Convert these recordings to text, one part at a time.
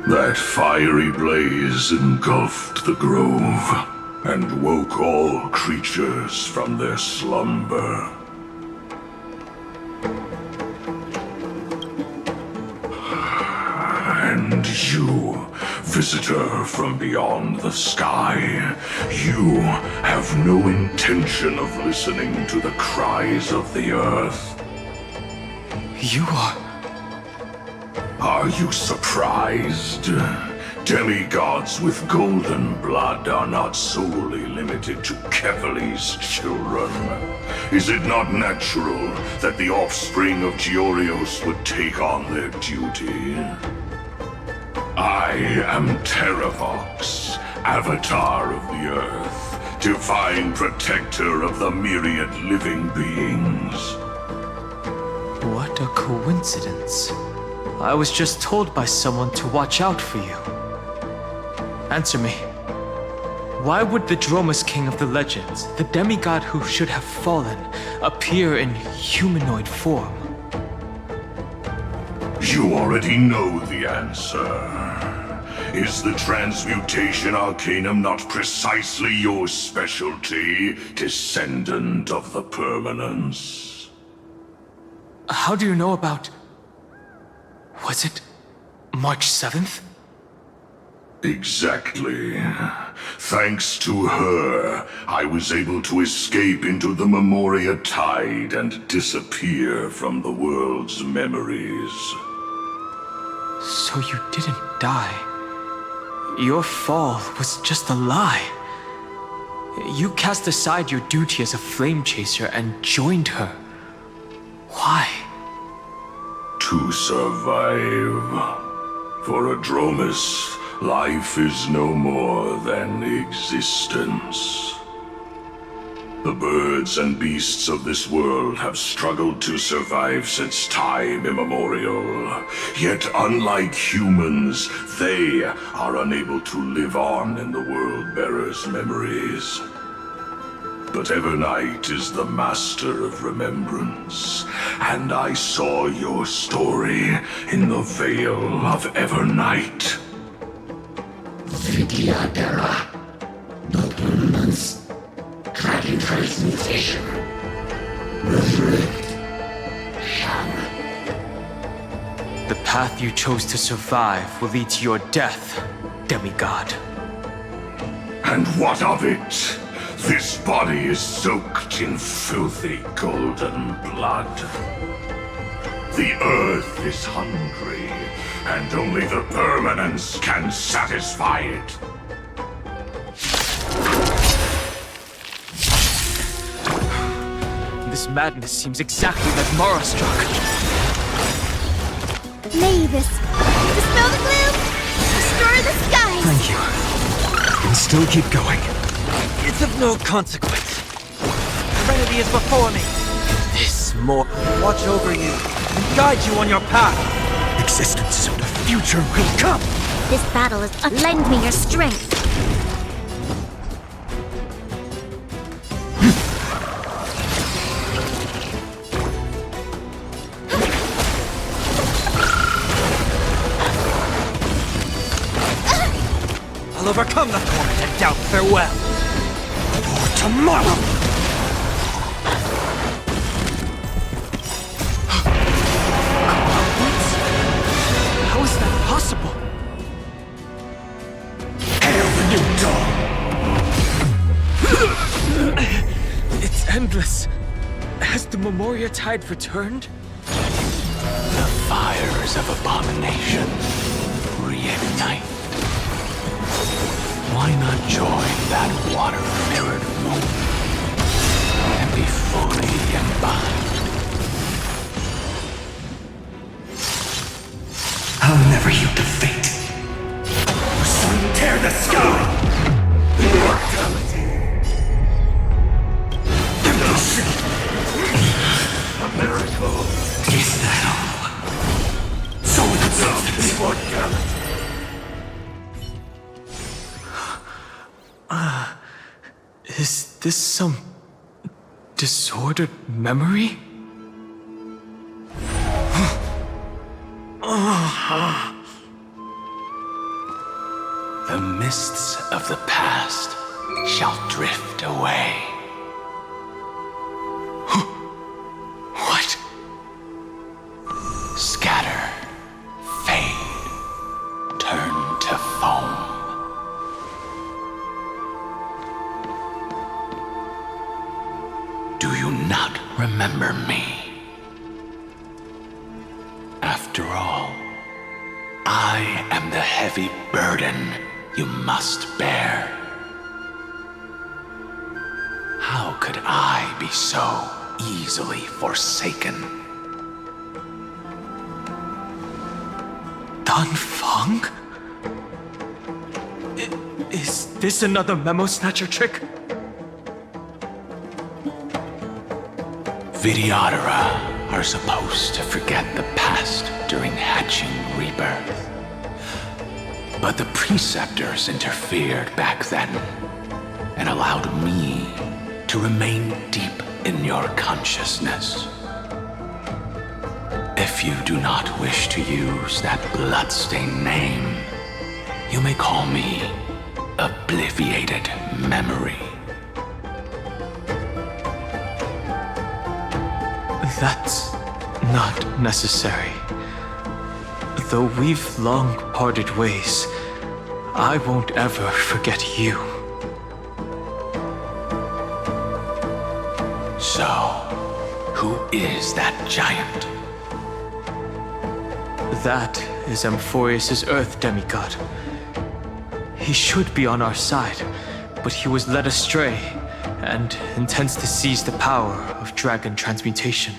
That fiery blaze engulfed the grove and woke all creatures from their slumber. And you, visitor from beyond the sky, you have no intention of listening to the cries of the earth. You are... Are you surprised? Demigods with golden blood are not solely limited to Kevali's children. Is it not natural that the offspring of Georios would take on their duty? I am Terravox, Avatar of the Earth, divine protector of the myriad living beings. What a coincidence. I was just told by someone to watch out for you. Answer me. Why would the Dromus King of the Legends, the demigod who should have fallen, appear in humanoid form? You already know the answer. Is the Transmutation Arcanum not precisely your specialty, descendant of the Permanence? How do you know about... Was it March 7th? Exactly. Thanks to her, I was able to escape into the Memoria Tide and disappear from the world's memories. So you didn't die. Your fall was just a lie. You cast aside your duty as a flame chaser and joined her. Why? To survive. For a Dromus, life is no more than existence. The birds and beasts of this world have struggled to survive since time immemorial. Yet unlike humans, they are unable to live on in the World-Bearer's memories. But Evernight is the master of remembrance, and I saw your story in the Veil of Evernight. Vidyadhara, no permanence, dragon transmutation, resurrect, Shang. The path you chose to survive will lead to your death, demigod. And what of it? This body is soaked in filthy golden blood. The earth is hungry, and only the Permanence can satisfy it. This madness seems exactly like Mara struck. Mavis, dispel the gloom, restore the skies. Thank you. You can still keep going. It's of no consequence. Serenity is before me. This more watch over you and guide you on your path. Existence so the future will come. This battle is... lend me your strength. I'll overcome the torment and doubt farewell. For tomorrow! How is that possible? Hail the new dawn! It's endless. Has the Memoria Tide returned? The fires of abomination reignite. Why not join that water-mirrored moon and be fully imbibed? I'll never yield to fate. Sun tear the sky! Immortality! Devotion! A miracle! Is that all? So it's immortality! Is this some disordered memory? The mists of the past shall drift away. What? Scatter, fade, turn to foam. Do you not remember me? After all, I am the heavy burden you must bear. How could I be so easily forsaken? Dan Feng? Is this another memo snatcher trick? Vidyadhara are supposed to forget the past during hatching rebirth. But the preceptors interfered back then and allowed me to remain deep in your consciousness. If you do not wish to use that bloodstained name, you may call me Obliviated Memory. That's not necessary. Though we've long parted ways, I won't ever forget you. So, who is that giant? That is Amphorius' Earth demigod. He should be on our side, but he was led astray and intends to seize the power of dragon transmutation.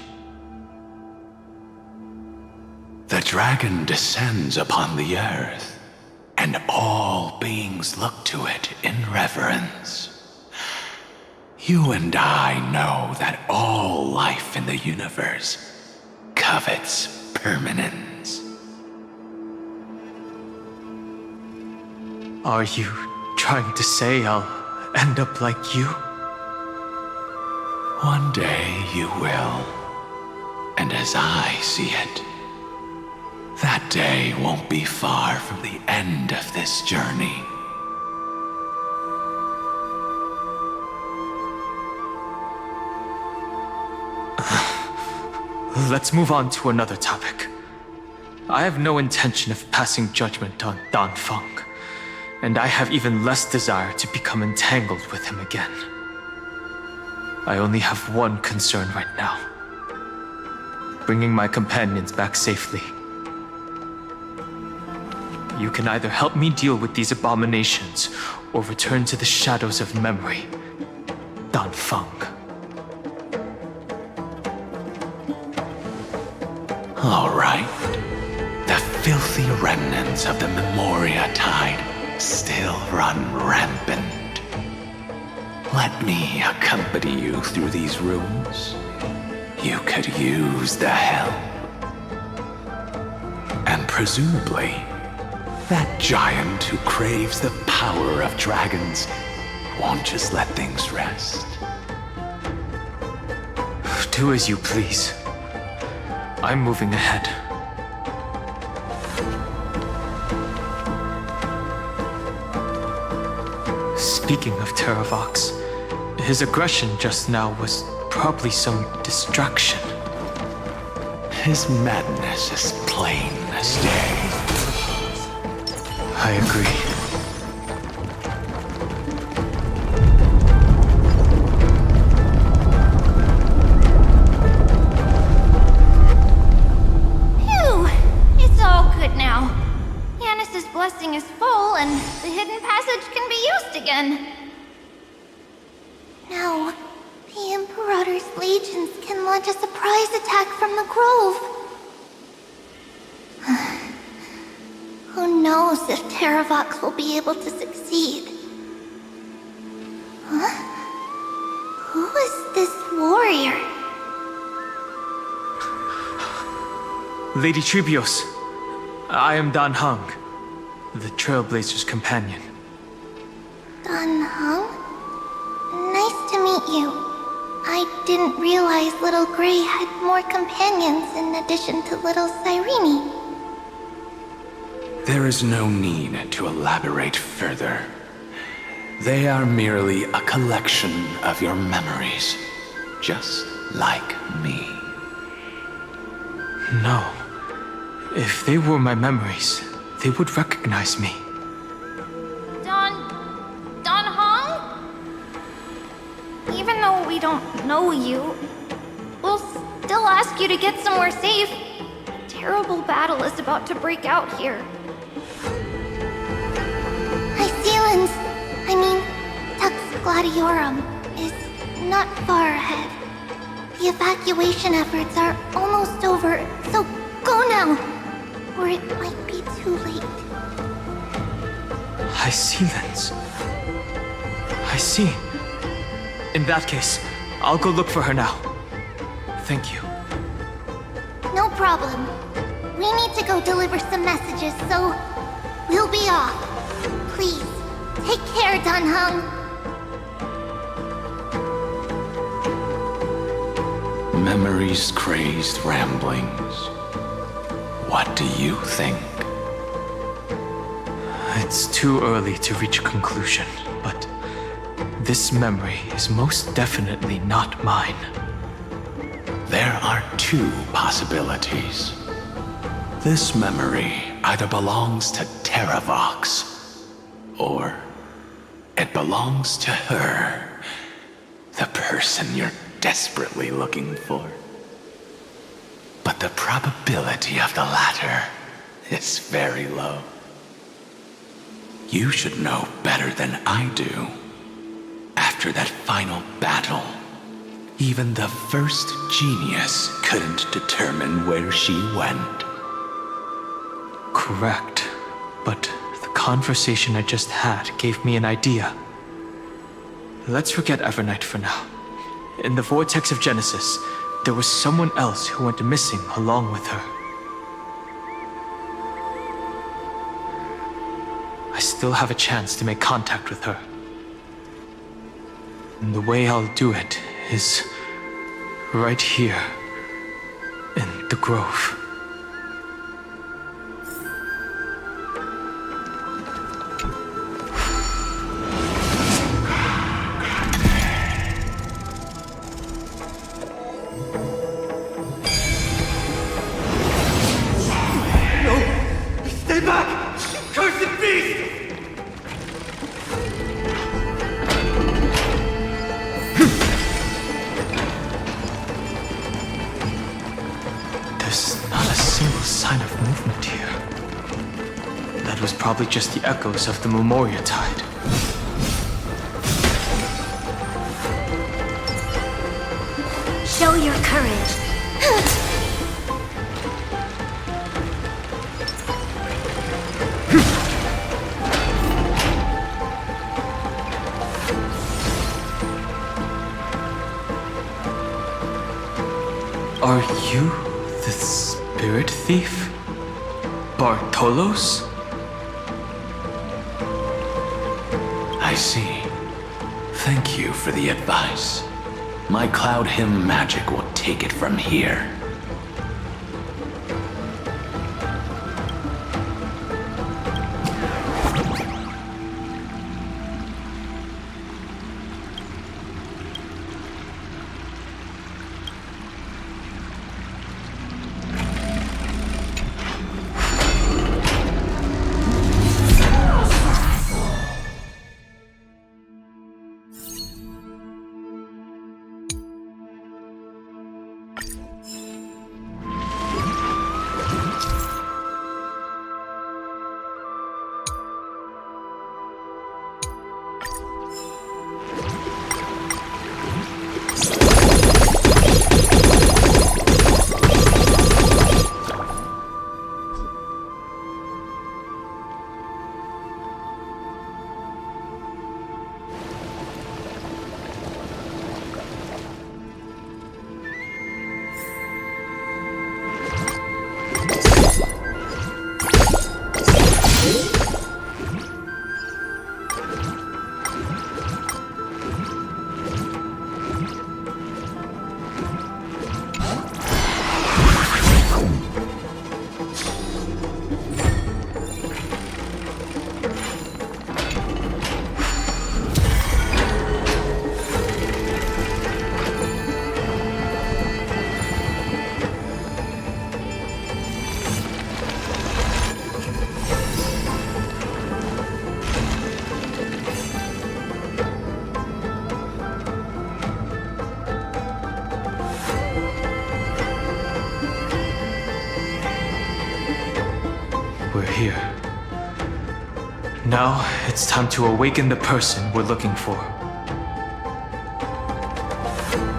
The dragon descends upon the earth, and all beings look to it in reverence. You and I know that all life in the universe covets permanence. Are you trying to say I'll end up like you? One day you will, and as I see it, that day won't be far from the end of this journey. Let's move on to another topic. I have no intention of passing judgment on Dan Feng, and I have even less desire to become entangled with him again. I only have one concern right now: bringing my companions back safely. You can either help me deal with these abominations, or return to the shadows of memory. Dan Feng. All right. The filthy remnants of the Memoria Tide still run rampant. Let me accompany you through these rooms. You could use the help. And presumably, that giant who craves the power of dragons won't just let things rest. Do as you please. I'm moving ahead. Speaking of Terravox, his aggression just now was probably some distraction. His madness is plain as day. I agree. Janus's blessing is full, and the hidden passage can be used again. No, the Imperator's legions can launch a surprise attack from the grove. Who knows if Terravox will be able to succeed? Huh? Who is this warrior? Lady Trebios, I am Dan Heng, the Trailblazer's companion. Dan Heng? Nice to meet you. I didn't realize Little Grey had more companions in addition to Little Cyrene. There is no need to elaborate further. They are merely a collection of your memories, just like me. No. If they were my memories, they would recognize me. Dan Heng? Even though we don't know you, we'll still ask you to get somewhere safe. A terrible battle is about to break out here. Hysilens, Tux Gladiorum, is not far ahead. The evacuation efforts are almost over, so go now, or it might be too late. Hysilens. I see. In that case, I'll go look for her now. Thank you. No problem. We need to go deliver some messages, so we'll be off. Please, take care, Dan Heng. Memories crazed ramblings. What do you think? It's too early to reach a conclusion, but this memory is most definitely not mine. There are two possibilities. This memory either belongs to Terravox, or it belongs to her, the person you're desperately looking for. But the probability of the latter is very low. You should know better than I do. After that final battle, even the first genius couldn't determine where she went. Correct. But the conversation I just had gave me an idea. Let's forget Evernight for now. In the vortex of Genesis, there was someone else who went missing along with her. I still have a chance to make contact with her. And the way I'll do it is right here in the grove. Stay back! Cursed beast! There's not a single sign of movement here. That was probably just the echoes of the Memoria Tide. Show your courage. Are you the spirit thief? Bartolos? I see. Thank you for the advice. My Cloud Hymn magic will take it from here. Now, it's time to awaken the person we're looking for.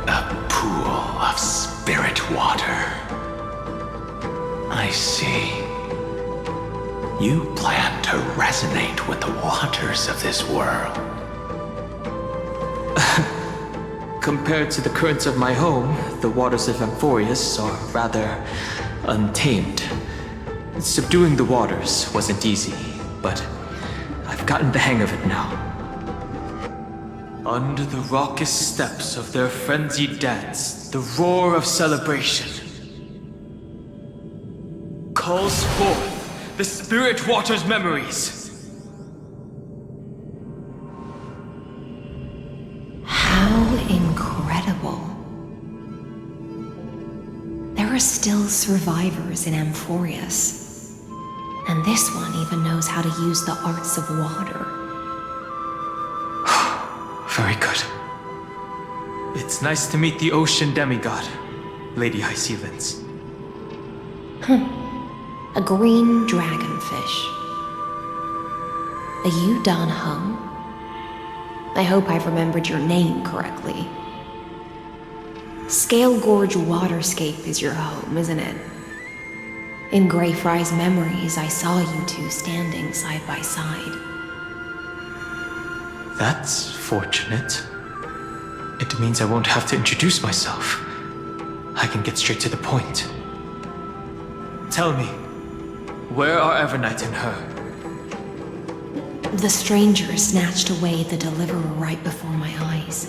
A pool of spirit water. I see. You plan to resonate with the waters of this world. Compared to the currents of my home, the waters of Amphorius are rather untamed. Subduing the waters wasn't easy, but I've gotten the hang of it now. Under the raucous steps of their frenzied dance, the roar of celebration calls forth the spirit water's memories. How incredible. There are still survivors in Amphorius. And this one even knows how to use the arts of water. Very good. It's nice to meet the ocean demigod, Lady Hysilens. A green dragonfish. Are you Dan Heng? I hope I've remembered your name correctly. Scale Gorge Waterscape is your home, isn't it? In Greyfry's memories, I saw you two standing side by side. That's fortunate. It means I won't have to introduce myself. I can get straight to the point. Tell me, where are Evernight and her? The stranger snatched away the deliverer right before my eyes.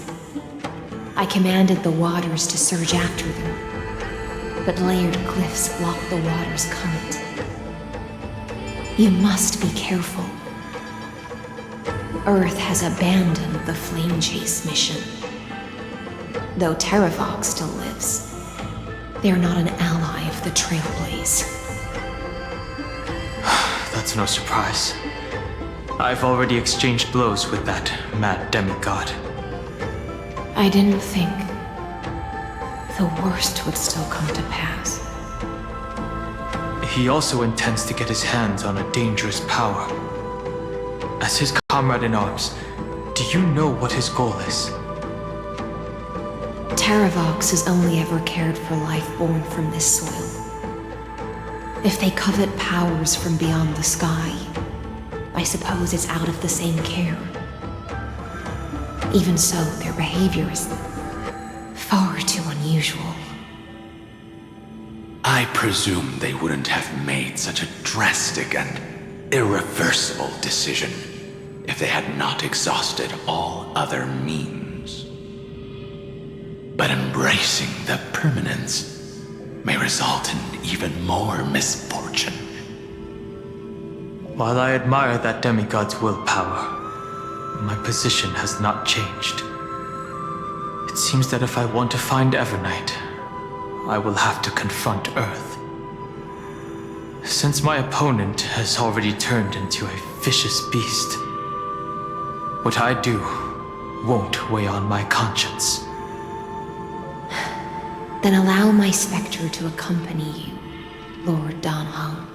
I commanded the waters to surge after them, but layered cliffs blocked the water's current. You must be careful. Earth has abandoned the Flame Chase mission. Though Terravox still lives, they are not an ally of the Trailblaze. That's no surprise. I've already exchanged blows with that mad demigod. I didn't think the worst would still come to pass. He also intends to get his hands on a dangerous power. As his comrade in arms, do you know what his goal is? Terravox has only ever cared for life born from this soil. If they covet powers from beyond the sky, I suppose it's out of the same care. Even so, their behavior is far too unusual. I presume they wouldn't have made such a drastic and irreversible decision if they had not exhausted all other means. But embracing the permanence may result in even more misfortune. While I admire that demigod's willpower, my position has not changed. It seems that if I want to find Evernight, I will have to confront Earth. Since my opponent has already turned into a vicious beast, what I do won't weigh on my conscience. Then allow my specter to accompany you, Lord Dan Heng,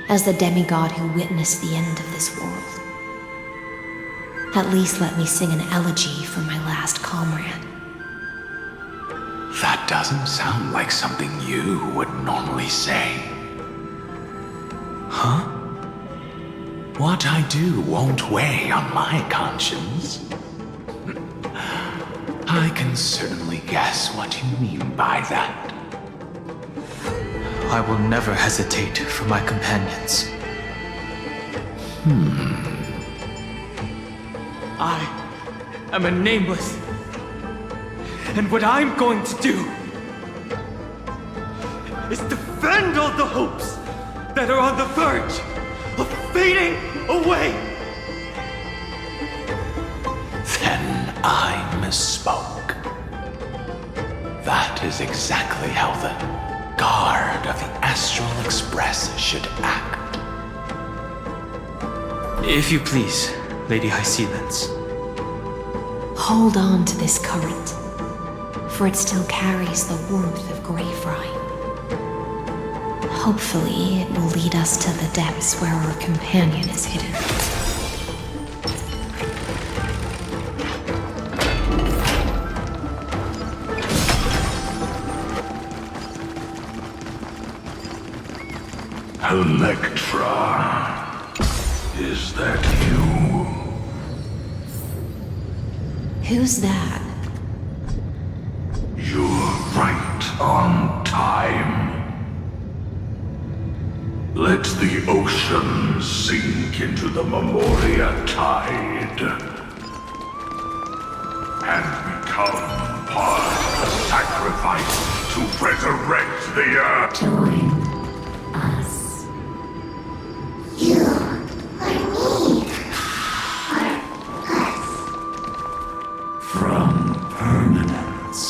as the demigod who witnessed the end of this world. At least let me sing an elegy for my last comrade. That doesn't sound like something you would normally say. Huh? What I do won't weigh on my conscience. I can certainly guess what you mean by that. I will never hesitate for my companions. I am a nameless. And what I'm going to do is defend all the hopes that are on the verge of fading away. Then I misspoke. That is exactly how the guard of the Astral Express should act. If you please, Lady Hysilens. Hold on to this current, for it still carries the warmth of Greyfry. Hopefully, it will lead us to the depths where our companion is hidden. Electra, is that you? Who's that? You're right on time. Let the ocean sink into the Memoria tide and become part of the sacrifice to resurrect the earth. Join us. You are me. For us. From permanence,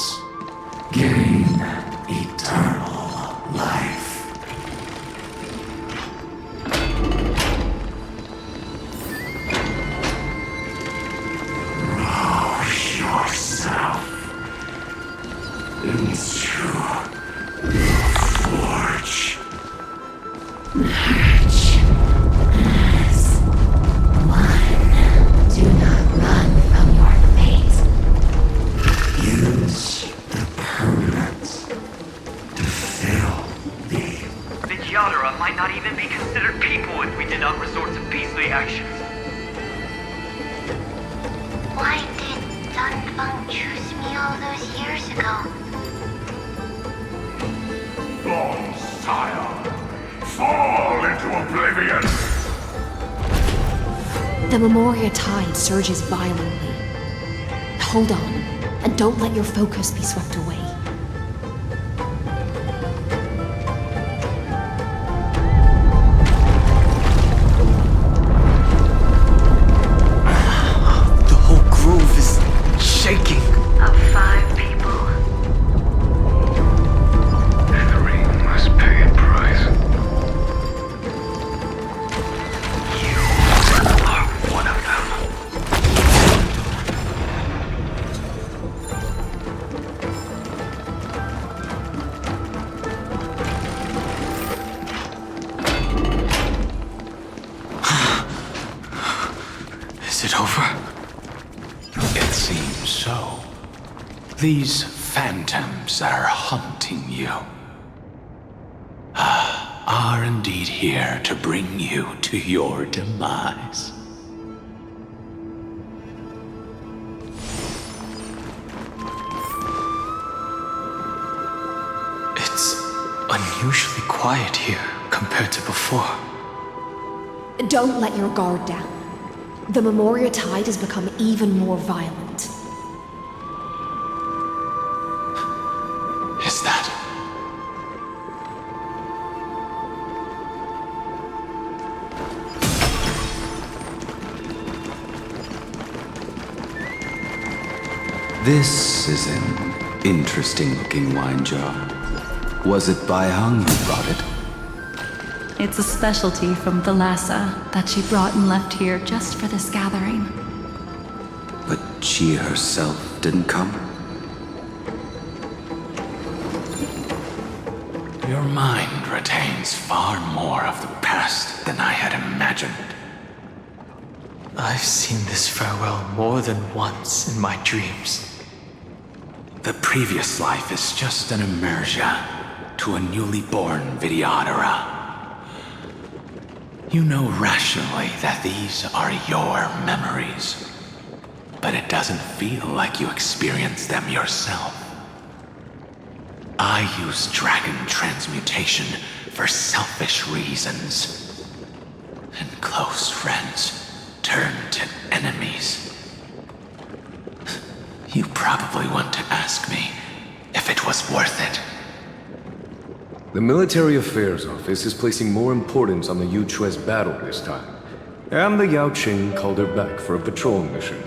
gain eternal life. Rouse yourself into the forge. March as one. Do not run from your fate. Use the permanence to fill the The Yadara might not even be considered people if we did not resort to beastly actions. Why did Dan Heng choose me all those years ago? Long sire, fall into oblivion! The Memoria tide surges violently. Hold on, and don't let your focus be swept away. The whole grove is shaking. Of 5 people. 3 must pay a price. You are one of them. Is it over? It seems so. These phantoms that are haunting you are indeed here to bring you to your demise. It's unusually quiet here compared to before. Don't let your guard down. The Memoria tide has become even more violent. Is that? This is an interesting-looking wine jar. Was it Bai Heng who brought it? It's a specialty from Thalassa that she brought and left here just for this gathering. But she herself didn't come? Your mind retains far more of the past than I had imagined. I've seen this farewell more than once in my dreams. The previous life is just an immersion to a newly born Vidyadhara. You know rationally that these are your memories, but it doesn't feel like you experienced them yourself. I use dragon transmutation for selfish reasons, and close friends turn to enemies. You probably want to ask me if it was worth it. The Military Affairs Office is placing more importance on the Yuchue's battle this time. And the Yaoqing called her back for a patrol mission.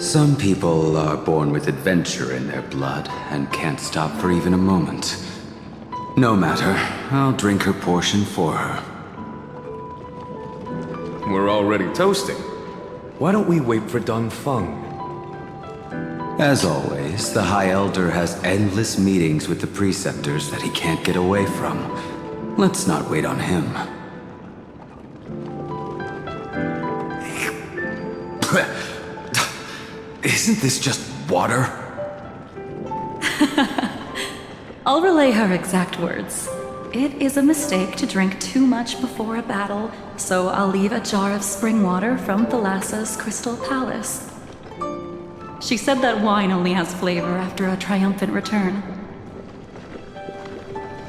Some people are born with adventure in their blood and can't stop for even a moment. No matter, I'll drink her portion for her. We're already toasting. Why don't we wait for Dan Feng? As always, the High Elder has endless meetings with the Preceptors that he can't get away from. Let's not wait on him. Isn't this just water? I'll relay her exact words. It is a mistake to drink too much before a battle, so I'll leave a jar of spring water from Thalassa's Crystal Palace. She said that wine only has flavor after a triumphant return.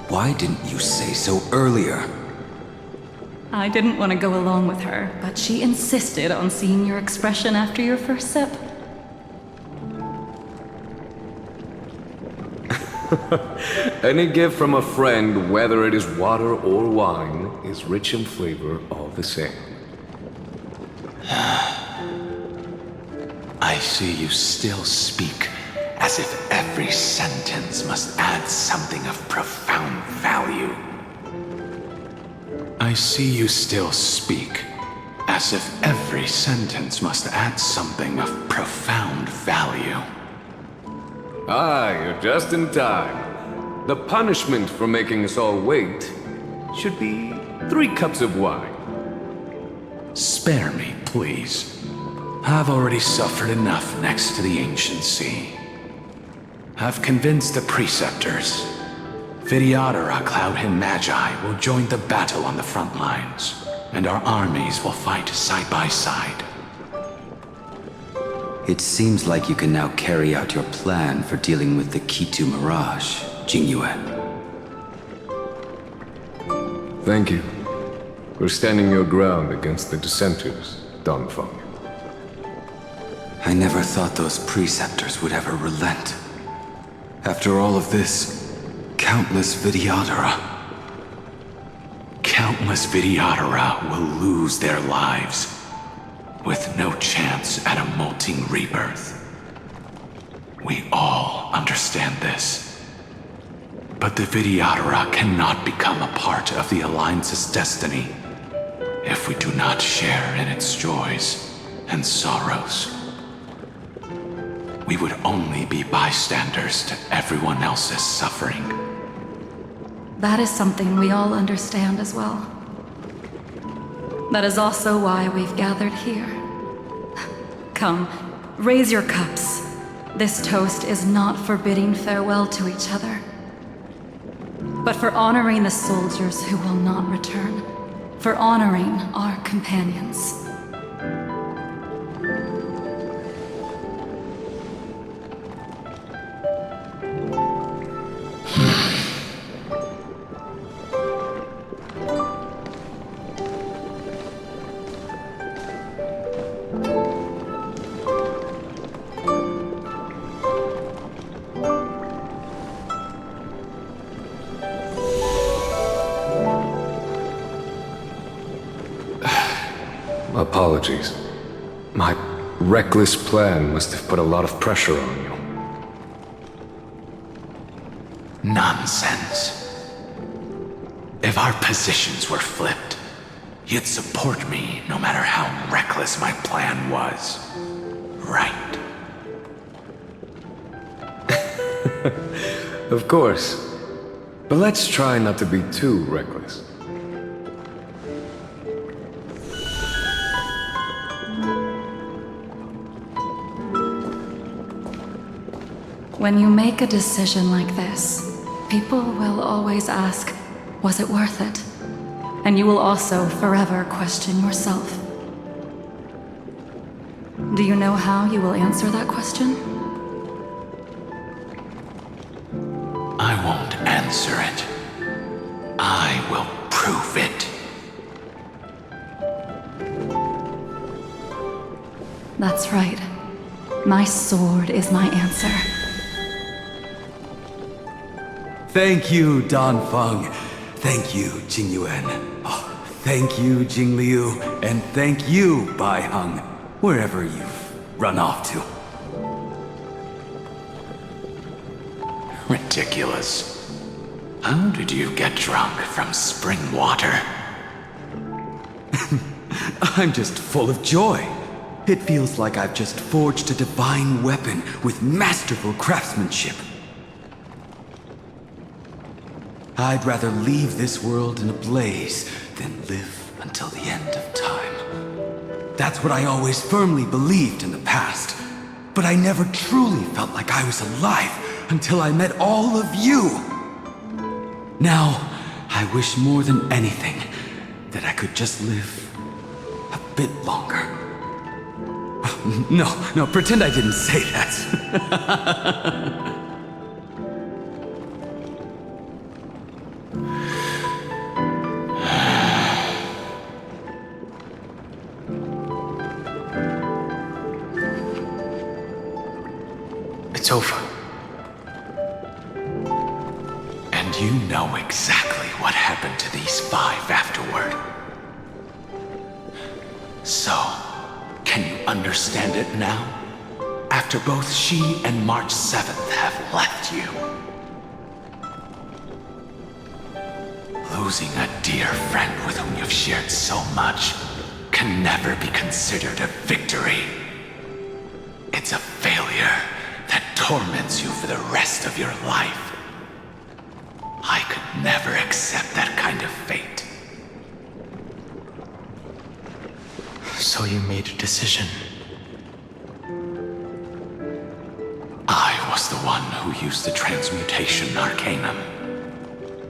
Why didn't you say so earlier? I didn't want to go along with her, but she insisted on seeing your expression after your first sip. Any gift from a friend, whether it is water or wine, is rich in flavor all the same. I see you still speak as if every sentence must add something of profound value. I see you still speak as if every sentence must add something of profound value. Ah, you're just in time. The punishment for making us all wait should be 3 cups of wine. Spare me, please. I've already suffered enough next to the ancient sea. I've convinced the Preceptors. Vidyadhara Cloudhymn Magi will join the battle on the front lines, and our armies will fight side by side. It seems like you can now carry out your plan for dealing with the Kitu Mirage, Jingyuan. Thank you for standing your ground against the dissenters, Dan Heng. I never thought those Preceptors would ever relent. After all of this, countless Vidyadhara. Countless Vidyadhara will lose their lives, with no chance at a molting rebirth. We all understand this. But the Vidyadhara cannot become a part of the Alliance's destiny if we do not share in its joys and sorrows. We would only be bystanders to everyone else's suffering. That is something we all understand as well. That is also why we've gathered here. Come, raise your cups. This toast is not for bidding farewell to each other, but for honoring the soldiers who will not return, for honoring our companions. Apologies. My reckless plan must have put a lot of pressure on you. Nonsense. If our positions were flipped, you'd support me no matter how reckless my plan was. Right? Of course. But let's try not to be too reckless. When you make a decision like this, people will always ask, was it worth it? And you will also forever question yourself. Do you know how you will answer that question? I won't answer it. I will prove it. That's right. My sword is my answer. Thank you, Dan Heng. Thank you, Jingyuan. Oh, thank you, Jingliu. And thank you, Bai Heng, wherever you've run off to. Ridiculous. How did you get drunk from spring water? I'm just full of joy. It feels like I've just forged a divine weapon with masterful craftsmanship. I'd rather leave this world in a blaze than live until the end of time. That's what I always firmly believed in the past. But I never truly felt like I was alive until I met all of you. Now, I wish more than anything that I could just live a bit longer. No, pretend I didn't say that. It's over. And you know exactly what happened to these 5 afterward. So, can you understand it now? After both she and March 7th have left you. Losing a dear friend with whom you've shared so much can never be considered a victory. It's a failure that torments you for the rest of your life. I could never accept that kind of fate. So you made a decision. I was the one who used the transmutation arcanum.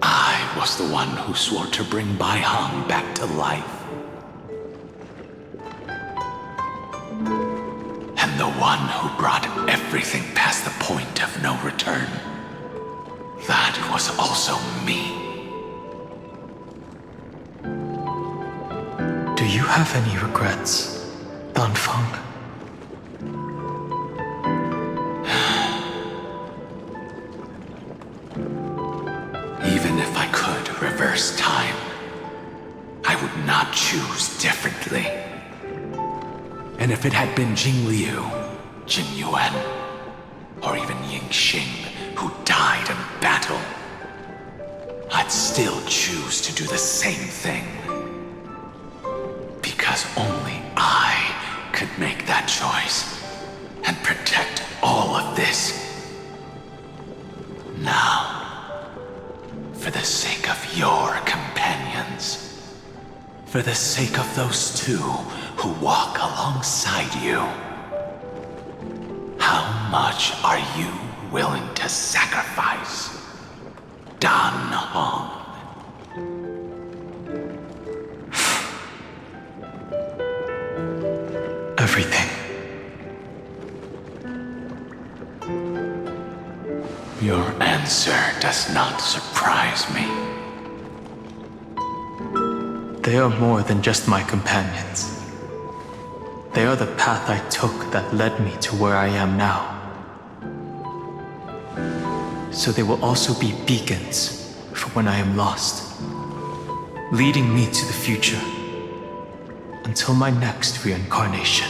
I was the one who swore to bring Bai Heng back to life. And the one who brought everything past the point of no return. That was also me. Do you have any regrets, Dan Feng? Even if I could reverse time, I would not choose differently. And if it had been Jingliu, Jin Yuan, or even Ying Xing who died in battle, I'd still choose to do the same thing. Because only I could make that choice and protect all of this. Now, for the sake of your companions, for the sake of those 2 who walk alongside you, how much are you willing to sacrifice, Dan Heng? Everything. Your answer does not surprise me. They are more than just my companions. They are the path I took that led me to where I am now. So they will also be beacons for when I am lost, leading me to the future until my next reincarnation.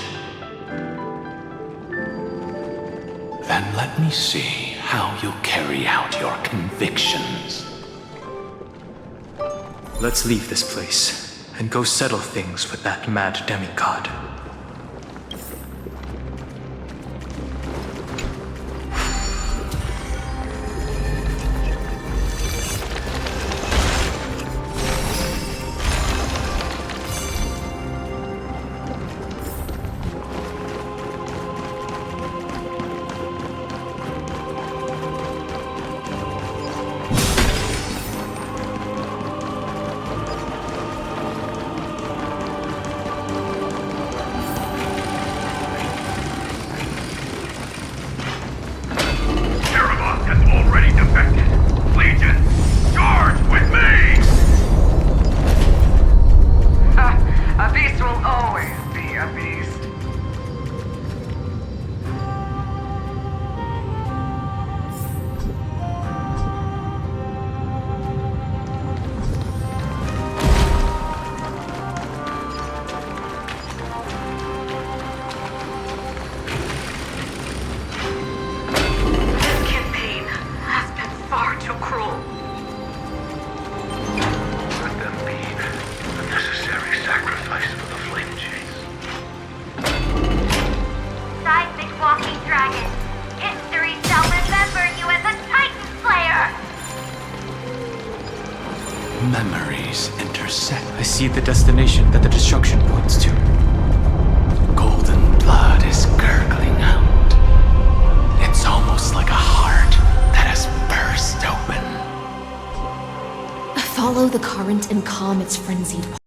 Then let me see how you'll carry out your convictions. Let's leave this place and go settle things with that mad demigod. waters intersect. I see the destination that the destruction points to. Golden blood is gurgling out. It's almost like a heart that has burst open. Follow the current and calm its frenzied